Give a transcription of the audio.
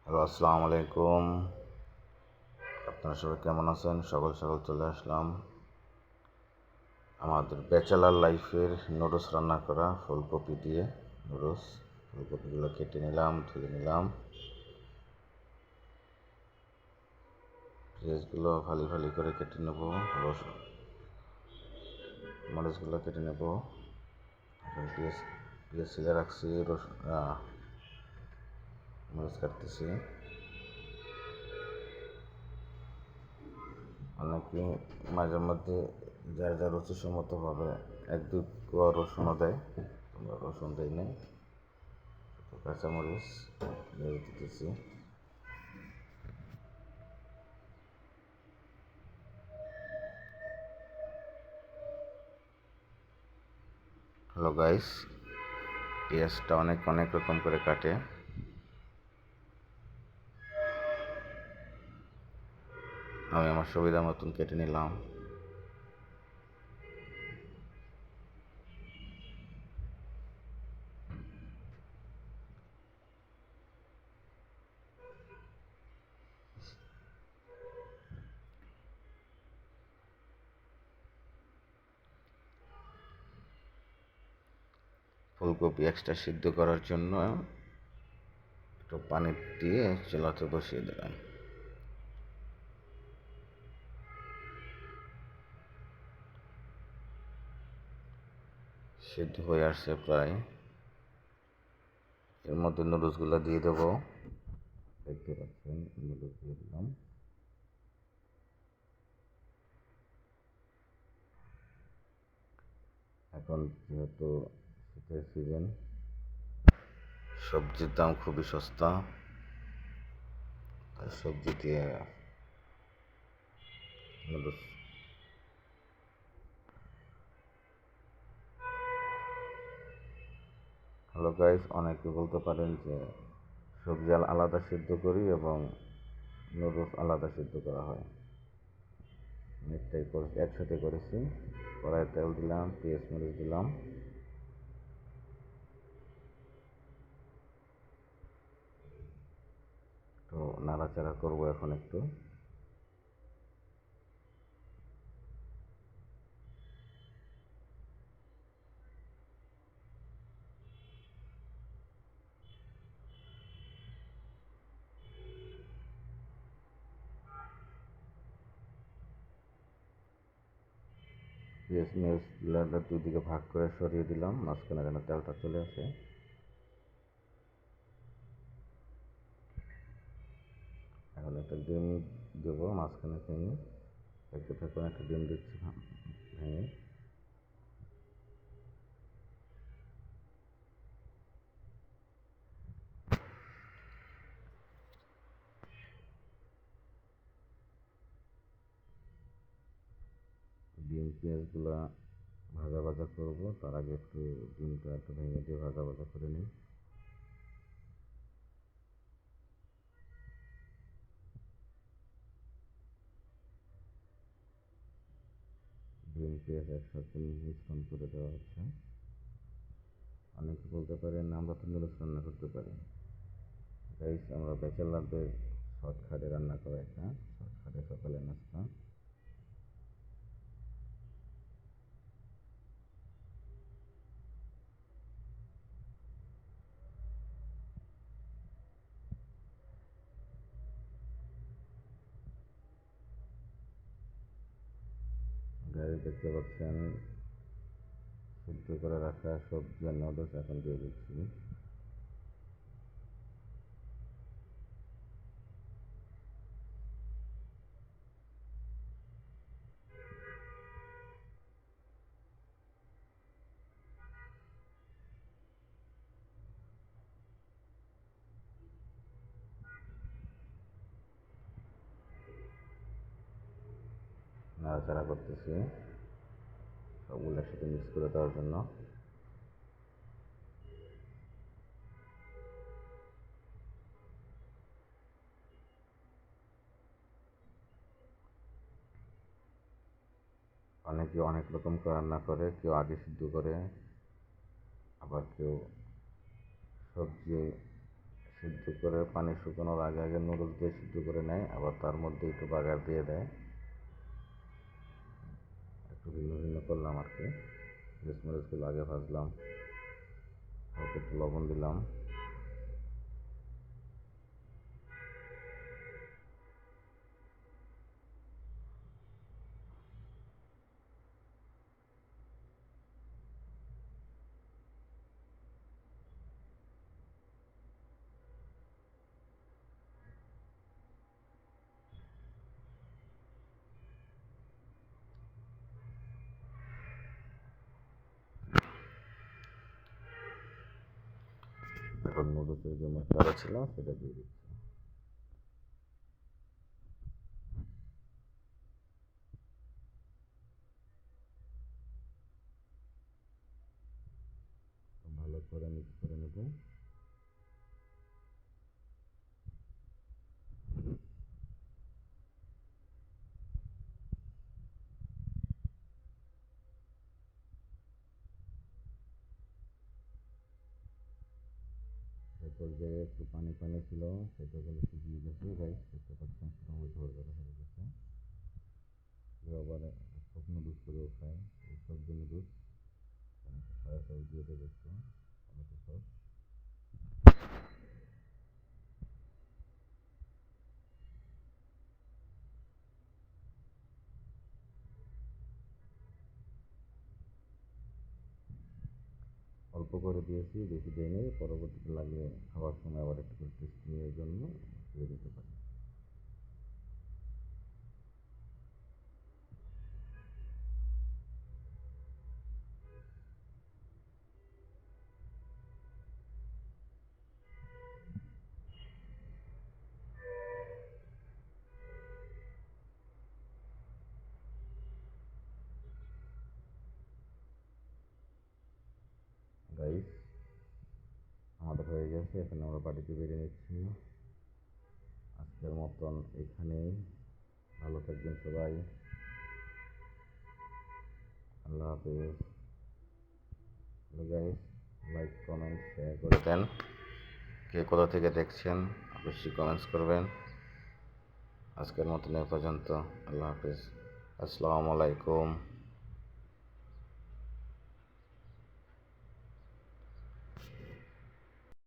Hello, আসসালামু আলাইকুম। আপনারা সবাই কেমন আছেন? সকাল সকাল চলে আসলাম আমাদের ব্যাচেলার লাইফের নুডলস রান্না করা ফুলকপি দিয়ে নুডলস। ফুলকপিগুলো কেটে নিলাম, ধুয়ে নিলাম, পেঁয়াজগুলো ভালি ভালি করে কেটে নেব, রসুন মরিচগুলো কেটে নেব। এখন পেঁয়াজ পেঁয়াজ ছিলে রাখছি, রসুন মরিচ কাটতেছি। অনেকে মাঝে মধ্যে যার যার রুচিসম্মতভাবে এক দুই কোয়া রসুনও দেয়, আমরা রসুন দিই নাই। কাঁচামরিচ দিয়ে দিতেছি। হ্যালো গাইস, পেঁয়াজটা অনেক অনেক রকম করে কাটে। আমি আমার সুবিধা মতন কেটে নিলাম। ফুলকপি এক্সট্রা সিদ্ধ করার জন্য একটু পানি দিয়ে চুলাতে বসিয়ে দিলাম। সিদ্ধ হয়ে আসছে প্রায়। এর মধ্যে নুডলসগুলো দিয়ে দেবো। দেখতে পাচ্ছেন, নুডলস দিয়ে দিলাম। এখন যেহেতু শীতের সিজন, সবজির দাম খুবই সস্তা, তাই সবজি দিয়ে নুডলস। হ্যালো গাইস, অনেকে বলতে পারেন যে সবজি আলাদা সিদ্ধ করি এবং নুডলস আলাদা সিদ্ধ করা হয়। অনেকটাই একসাথে করেছি। কড়াইয়ে তেল দিলাম, পেঁয়াজ মরিচ দিলাম, তো নাড়াচাড়া করবো এখন একটু। পেঁয়াজ মরিচগুলো দুই দিকে ভাগ করে সরিয়ে দিলাম, মাঝখানে যেন তেলটা চলে আসে। এখন একটা ডিম দেবো মাঝখানে ভেঙে। দেখতে থাকুন, একটা ডিম দিচ্ছি ভেঙে। ডিম পেঁয়াজগুলো ভাজা ভাজা করবো, তার আগে একটু ডিমটা একটু ভেঙে দিয়ে ভাজা ভাজা করে নিই। ডিম পেঁয়াজ একসাথে মিশ্রণ করে দেওয়া হচ্ছে। অনেকে বলতে পারেন আমরা তো নুডলস রান্না করতে পারি। গাইস, আমরা ব্যাচেলারদের শর্টকাটে রান্না করা একটা শর্টকাটে সকালের নাস্তা। গাড়ি দেখতে পাচ্ছেন, সিদ্ধ করে রাখা সবজি আর নুডলস এখন দিয়ে দিচ্ছি। নাড়াচাড়া করতেছি সবগুলো একসাথে মিক্স করে দেওয়ার জন্য। অনেকে অনেক রকম রান্না করে, কেউ আগে সিদ্ধ করে, আবার কেউ সবজি সিদ্ধ করে পানি শুকানোর আগে আগে নুডলস দিয়ে সিদ্ধ করে নেয়, আবার তার মধ্যে একটু বাগার দিয়ে দেয়। একটু ভিন্ন ভিন্ন করলাম আর কি। মরিচগুলো আগে ভাজলাম, হালকা একটু লবণ দিলাম, এখন নুডলসের যে মশলাটা ছিল সেটা দিয়ে দিচ্ছি। ভালো করে মিক্স করে নেব। এই পর্যায়ে একটু পানি পানি ছিল, সেটা করে শুকিয়ে গেছে। গাইস দেখতে পাচ্ছেন পুরো ঝরঝরে হয়ে গেছে। কেউ আবার সব নুডলস করেও খায়, এই সবজি নুডলস। সয়া সস দিয়ে দেবো একটু, টমেটো সস। অল্প করে দিয়েছি, বেশি দিইনি। পরবর্তীতে লাগলে খাওয়ার সময় আবার একটু করে টেস্টিংয়ের জন্য দিয়ে দিতে পারি। গাইস আমাদের হয়ে গেছে, এখন আমরা বাড়িতে বেরিয়ে নিচ্ছি। আজকের মতন এখানেই। ভালো থাকবেন সবাই। আল্লাহ হাফিজ। Hello guys, like comment share করে দেন। কে কোথা থেকে দেখছেন অবশ্যই কমেন্টস করবেন। আজকের মতন এ পর্যন্ত। আল্লাহ হাফিজ। আসসালামু আলাইকুম।